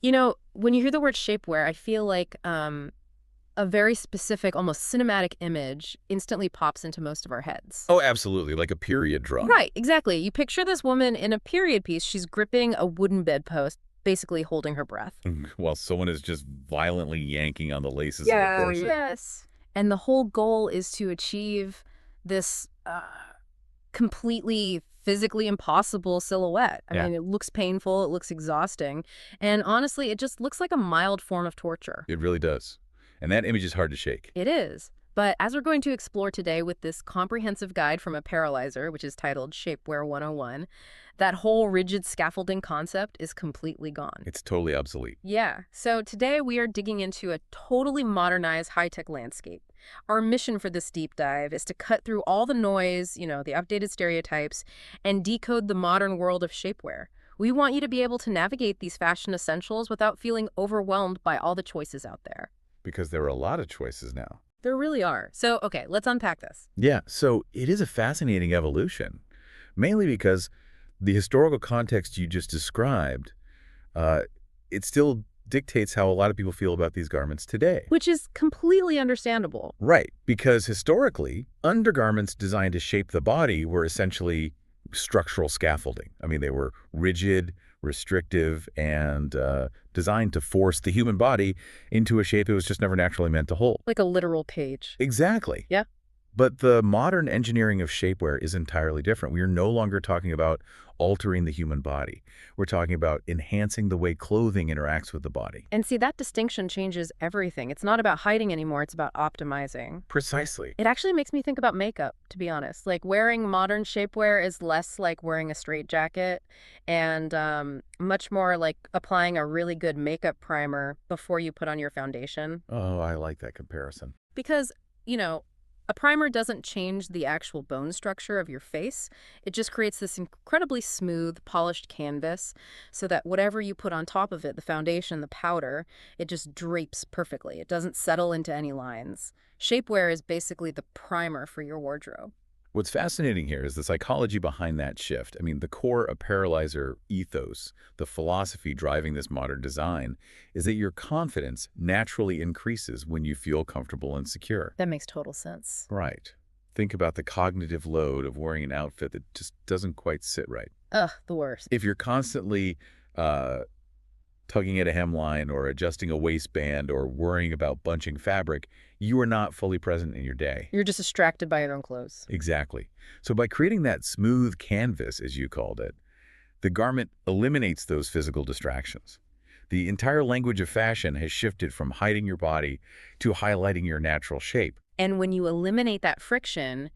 You know, when you hear the word shapewear, I feel like a very specific, almost cinematic image instantly pops into most of our heads. Oh, absolutely, like a period drawing. Right, exactly. You picture this woman in a period piece. She's gripping a wooden bedpost, basically holding her breath. While someone is just violently yanking on the laces of a Yeah, corset. yes. And the whole goal is to achieve this completely physically impossible silhouette. I Yeah, mean, it looks painful, it looks exhausting, and honestly, it just looks like a mild form of torture. it really does. And that image is hard to shake. It is. But as we're going to explore today with this comprehensive guide from Apparelizer, which is titled Shapewear 101, that whole rigid scaffolding concept is completely gone. It's totally obsolete. Yeah, so today we are digging into a totally modernized high-tech landscape. Our mission for this deep dive is to cut through all the noise, the updated stereotypes, and decode the modern world of shapewear. We want you to be able to navigate these fashion essentials without feeling overwhelmed by all the choices out there. Because there are a lot of choices now. There really are. So, okay, let's unpack this. Yeah, so it is a fascinating evolution, mainly because the historical context you just described, it still dictates how a lot of people feel about these garments today. Which is completely understandable. Right, because historically, undergarments designed to shape the body were essentially structural scaffolding. I mean, they were rigid, restrictive, and designed to force the human body into a shape it was just never naturally meant to hold. Like a literal page. Exactly. Yeah. But the modern engineering of shapewear is entirely different. We are no longer talking about altering the human body. We're talking about enhancing the way clothing interacts with the body. And see, that distinction changes everything. It's not about hiding anymore, it's about optimizing. Precisely. It actually makes me think about makeup, to be honest. Like wearing modern shapewear is less like wearing a straitjacket and much more like applying a really good makeup primer before you put on your foundation. Oh, I like that comparison. Because, a primer doesn't change the actual bone structure of your face. It just creates this incredibly smooth, polished canvas so that whatever you put on top of it, the foundation, the powder, it just drapes perfectly. It doesn't settle into any lines. Shapewear is basically the primer for your wardrobe. What's fascinating here is the psychology behind that shift. I mean, the core Apparelizer ethos, the philosophy driving this modern design, is that your confidence naturally increases when you feel comfortable and secure. That makes total sense. Right. Think about the cognitive load of wearing an outfit that just doesn't quite sit right. Ugh, the worst. If you're constantly uh, tugging at a hemline or adjusting a waistband or worrying about bunching fabric, you are not fully present in your day. You're just distracted by your own clothes. Exactly. So by creating that smooth canvas, as you called it, the garment eliminates those physical distractions. The entire language of fashion has shifted from hiding your body to highlighting your natural shape. And when you eliminate that friction,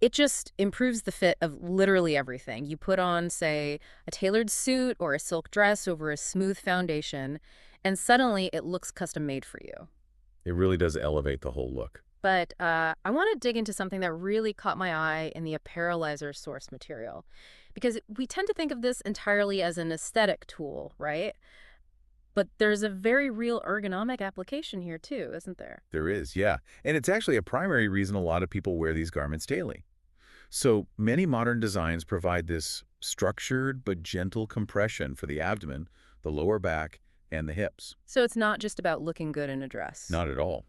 it just improves the fit of literally everything. You put on, say, a tailored suit or a silk dress over a smooth foundation, and suddenly it looks custom made for you. It really does elevate the whole look. But I want to dig into something that really caught my eye in the Apparelizer source material. Because we tend to think of this entirely as an aesthetic tool, right? But there's a very real ergonomic application here too, isn't there? There is, yeah. And it's actually a primary reason a lot of people wear these garments daily. So many modern designs provide this structured but gentle compression for the abdomen, the lower back, and the hips. So it's not just about looking good in a dress. Not at all.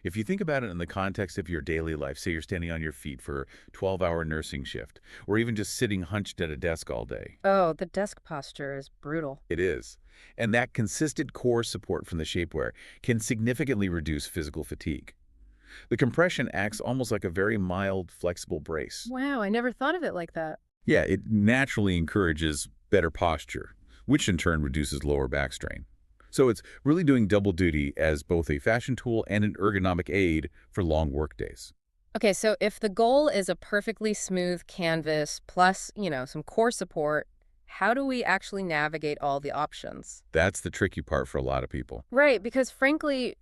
If you think about it in the context of your daily life, say you're standing on your feet for a 12-hour nursing shift, or even just sitting hunched at a desk all day. Oh, the desk posture is brutal. It is. And that consistent core support from the shapewear can significantly reduce physical fatigue. The compression acts almost like a very mild, flexible brace. Wow, I never thought of it like that. Yeah, it naturally encourages better posture, which in turn reduces lower back strain. So it's really doing double duty as both a fashion tool and an ergonomic aid for long work days. Okay, so if the goal is a perfectly smooth canvas plus, some core support, how do we actually navigate all the options? That's the tricky part for a lot of people. Right, because frankly,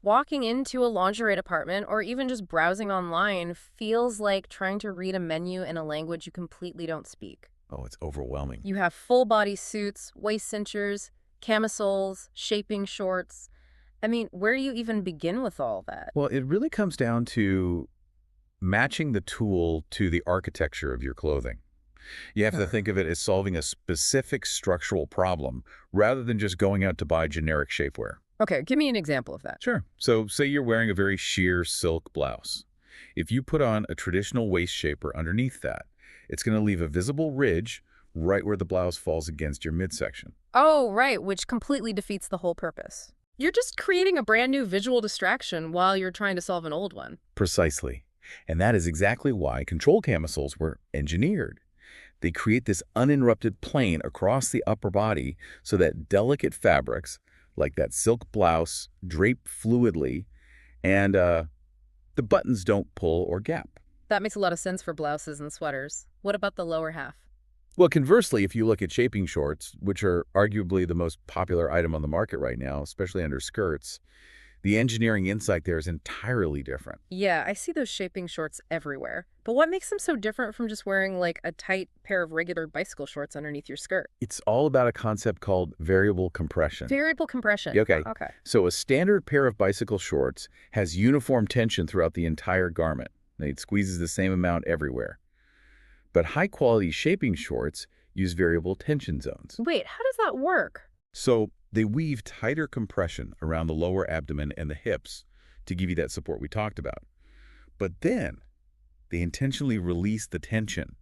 walking into a lingerie department or even just browsing online feels like trying to read a menu in a language you completely don't speak. Oh, it's overwhelming. You have full body suits, waist cinchers, camisoles, shaping shorts. I mean, where do you even begin with all that? Well, it really comes down to matching the tool to the architecture of your clothing. You have to Huh. think of it as solving a specific structural problem rather than just going out to buy generic shapewear. Okay, give me an example of that. Sure. So say you're wearing a very sheer silk blouse. If you put on a traditional waist shaper underneath that, it's going to leave a visible ridge right where the blouse falls against your midsection. Oh, right, which completely defeats the whole purpose. You're just creating a brand new visual distraction while you're trying to solve an old one. Precisely. And that is exactly why control camisoles were engineered. They create this uninterrupted plane across the upper body so that delicate fabrics, like that silk blouse, drape fluidly, and the buttons don't pull or gap. That makes a lot of sense for blouses and sweaters. What about the lower half? Well, conversely, if you look at shaping shorts, which are arguably the most popular item on the market right now, especially under skirts, the engineering insight there is entirely different. Yeah, I see those shaping shorts everywhere. But what makes them so different from just wearing like a tight pair of regular bicycle shorts underneath your skirt? It's all about a concept called variable compression. Variable compression. Okay, Okay. so a standard pair of bicycle shorts has uniform tension throughout the entire garment. It squeezes the same amount everywhere. But high-quality shaping shorts use variable tension zones. Wait, how does that work? So they weave tighter compression around the lower abdomen and the hips to give you that support we talked about. But then they intentionally release the tension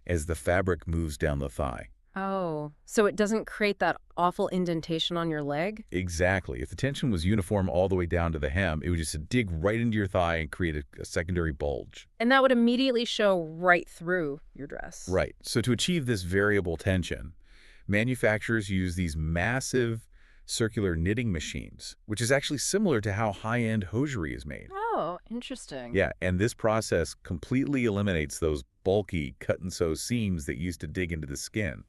as the fabric moves down the thigh. Oh, so it doesn't create that awful indentation on your leg? Exactly. If the tension was uniform all the way down to the hem, it would just dig right into your thigh and create a secondary bulge. And that would immediately show right through your dress. Right. So to achieve this variable tension, manufacturers use these massive circular knitting machines, which is actually similar to how high-end hosiery is made. Oh, interesting. Yeah, and this process completely eliminates those bulky cut-and-sew seams that used to dig into the skin.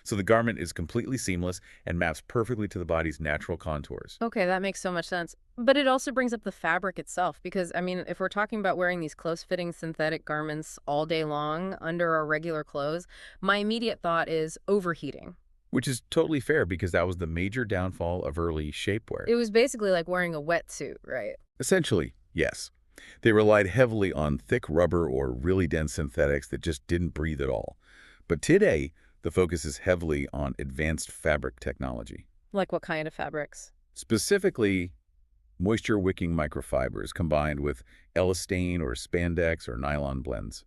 So the garment is completely seamless and maps perfectly to the body's natural contours. Okay, that makes so much sense. But it also brings up the fabric itself because, I mean, if we're talking about wearing these close-fitting synthetic garments all day long under our regular clothes, my immediate thought is overheating. Which is totally fair because that was the major downfall of early shapewear. It was basically like wearing a wetsuit, right? Essentially, yes. They relied heavily on thick rubber or really dense synthetics that just didn't breathe at all. But today, the focus is heavily on advanced fabric technology. Like what kind of fabrics? Specifically, moisture-wicking microfibers combined with elastane or spandex or nylon blends.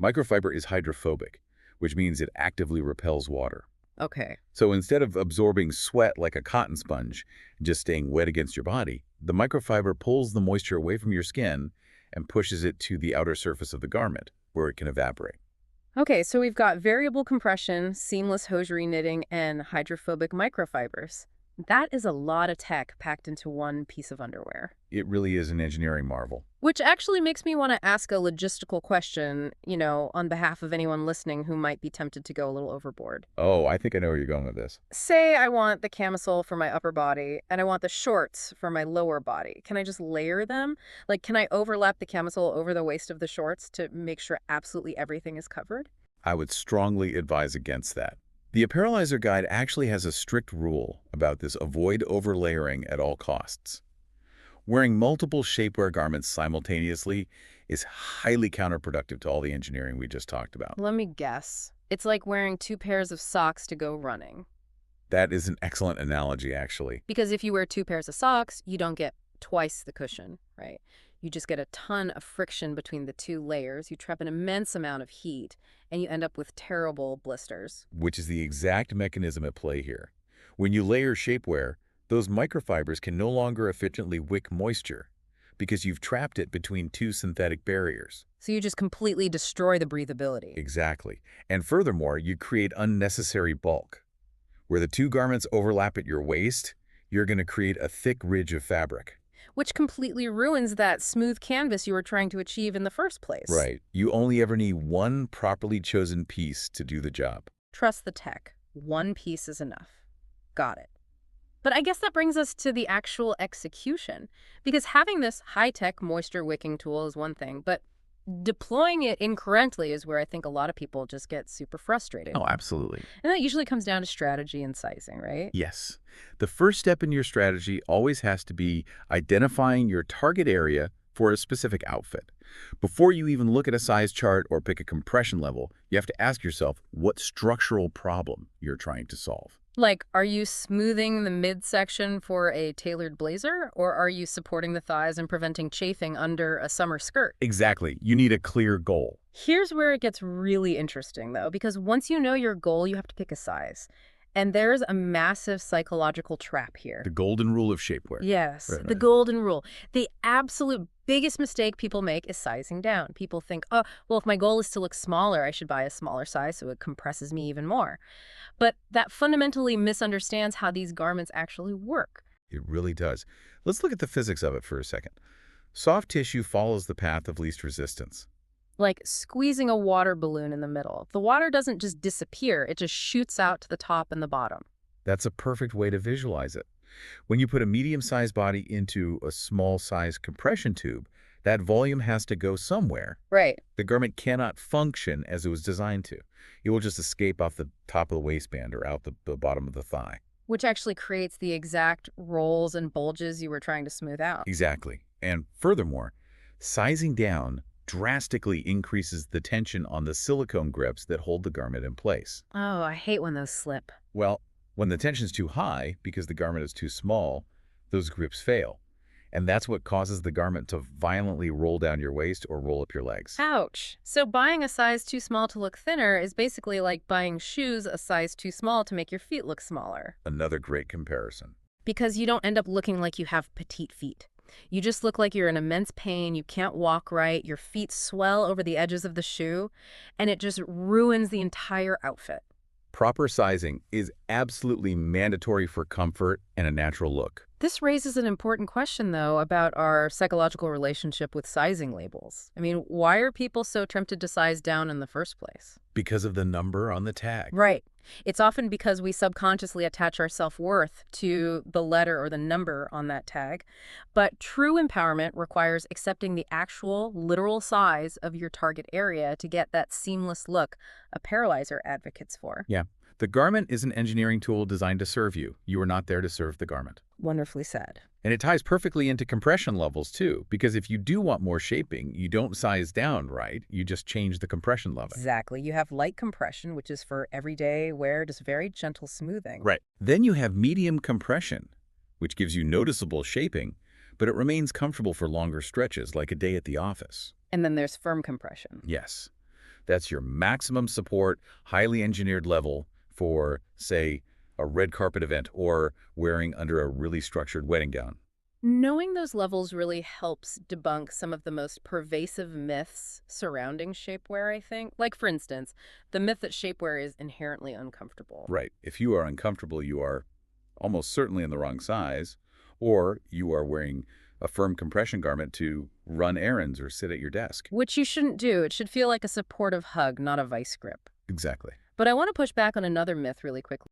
Microfiber is hydrophobic, which means it actively repels water. Okay. So instead of absorbing sweat like a cotton sponge and just staying wet against your body, the microfiber pulls the moisture away from your skin and pushes it to the outer surface of the garment, where it can evaporate. Okay, so we've got variable compression, seamless hosiery knitting, and hydrophobic microfibers. That is a lot of tech packed into one piece of underwear. It really is an engineering marvel. Which actually makes me want to ask a logistical question, on behalf of anyone listening who might be tempted to go a little overboard. Oh, I think I know where you're going with this. Say I want the camisole for my upper body and I want the shorts for my lower body. Can I just layer them? Like, can I overlap the camisole over the waist of the shorts to make sure absolutely everything is covered? I would strongly advise against that. The Apparelizer guide actually has a strict rule about this: avoid overlayering at all costs. Wearing multiple shapewear garments simultaneously is highly counterproductive to all the engineering we just talked about. Let me guess. It's like wearing 2 pairs of socks to go running. That is an excellent analogy, actually. Because if you wear 2 pairs of socks, you don't get twice the cushion, right? You just get a ton of friction between the two layers. You trap an immense amount of heat, and you end up with terrible blisters. Which is the exact mechanism at play here. When you layer shapewear, those microfibers can no longer efficiently wick moisture because you've trapped it between two synthetic barriers. So you just completely destroy the breathability. Exactly. And furthermore, you create unnecessary bulk. Where the two garments overlap at your waist, you're going to create a thick ridge of fabric. Which completely ruins that smooth canvas you were trying to achieve in the first place. Right. You only ever need one properly chosen piece to do the job. Trust the tech. One piece is enough. Got it. But I guess that brings us to the actual execution. Because having this high-tech moisture-wicking tool is one thing, but deploying it incorrectly is where I think a lot of people just get super frustrated. Oh, absolutely. And that usually comes down to strategy and sizing, right? Yes. The first step in your strategy always has to be identifying your target area for a specific outfit. Before you even look at a size chart or pick a compression level, you have to ask yourself what structural problem you're trying to solve. Like, are you smoothing the midsection for a tailored blazer, or are you supporting the thighs and preventing chafing under a summer skirt? Exactly. You need a clear goal. Here's where it gets really interesting, though, because once you know your goal, you have to pick a size. And there's a massive psychological trap here. The golden rule of shapewear. Yes, Right, the right. golden rule. The absolute biggest mistake people make is sizing down. People think, oh, well, if my goal is to look smaller, I should buy a smaller size so it compresses me even more. But that fundamentally misunderstands how these garments actually work. It really does. Let's look at the physics of it for a second. Soft tissue follows the path of least resistance. Like squeezing a water balloon in the middle. The water doesn't just disappear, it just shoots out to the top and the bottom. That's a perfect way to visualize it. When you put a medium-sized body into a small-sized compression tube, that volume has to go somewhere. Right. The garment cannot function as it was designed to. It will just escape off the top of the waistband or out the bottom of the thigh. Which actually creates the exact rolls and bulges you were trying to smooth out. Exactly. And furthermore, sizing down drastically increases the tension on the silicone grips that hold the garment in place. Oh, I hate when those slip. Well, when the tension's too high because the garment is too small, those grips fail. And that's what causes the garment to violently roll down your waist or roll up your legs. Ouch. So buying a size too small to look thinner is basically like buying shoes a size too small to make your feet look smaller. Another great comparison. Because you don't end up looking like you have petite feet. You just look like you're in immense pain, you can't walk right, your feet swell over the edges of the shoe, and it just ruins the entire outfit. Proper sizing is absolutely mandatory for comfort and a natural look. This raises an important question, though, about our psychological relationship with sizing labels. I mean, why are people so tempted to size down in the first place? Because of the number on the tag. Right. It's often because we subconsciously attach our self-worth to the letter or the number on that tag. But true empowerment requires accepting the actual, literal size of your target area to get that seamless look Apparelizer advocates for. Yeah. The garment is an engineering tool designed to serve you. You are not there to serve the garment. Wonderfully said. And it ties perfectly into compression levels, too, because if you do want more shaping, you don't size down, right? You just change the compression level. Exactly. You have light compression, which is for everyday wear, just very gentle smoothing. Right. Then you have medium compression, which gives you noticeable shaping, but it remains comfortable for longer stretches, like a day at the office. And then there's firm compression. Yes. That's your maximum support, highly engineered level for, say, a red carpet event or wearing under a really structured wedding gown. Knowing those levels really helps debunk some of the most pervasive myths surrounding shapewear, I think. Like, for instance, the myth that shapewear is inherently uncomfortable. Right. If you are uncomfortable, you are almost certainly in the wrong size, or you are wearing a firm compression garment to run errands or sit at your desk. Which you shouldn't do. It should feel like a supportive hug, not a vice grip. Exactly. But I want to push back on another myth really quickly.